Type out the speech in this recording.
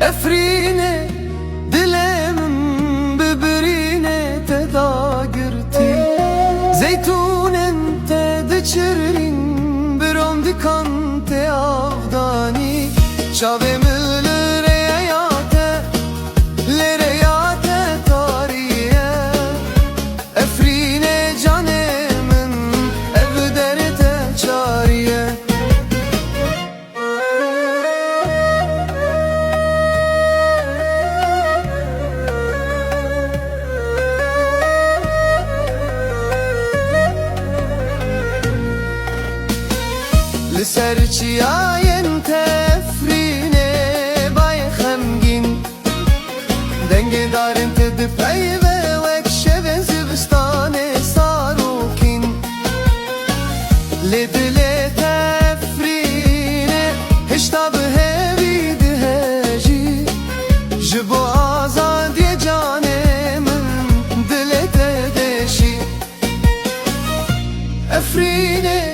Efrine dilemin bibirine tedagirti Zeytunen te diçirin biron dikan te avdani Çave mülü reyate lereyate tariye Efrine canemin ev derete çariye Serçiyayen tefrine bay xemgin Dengedarın tedi peyve vekşeven zivistane sarukin Ledile tefrine heştabı hevidi heci Jibo azadiye canemin dile tedeşi Efrine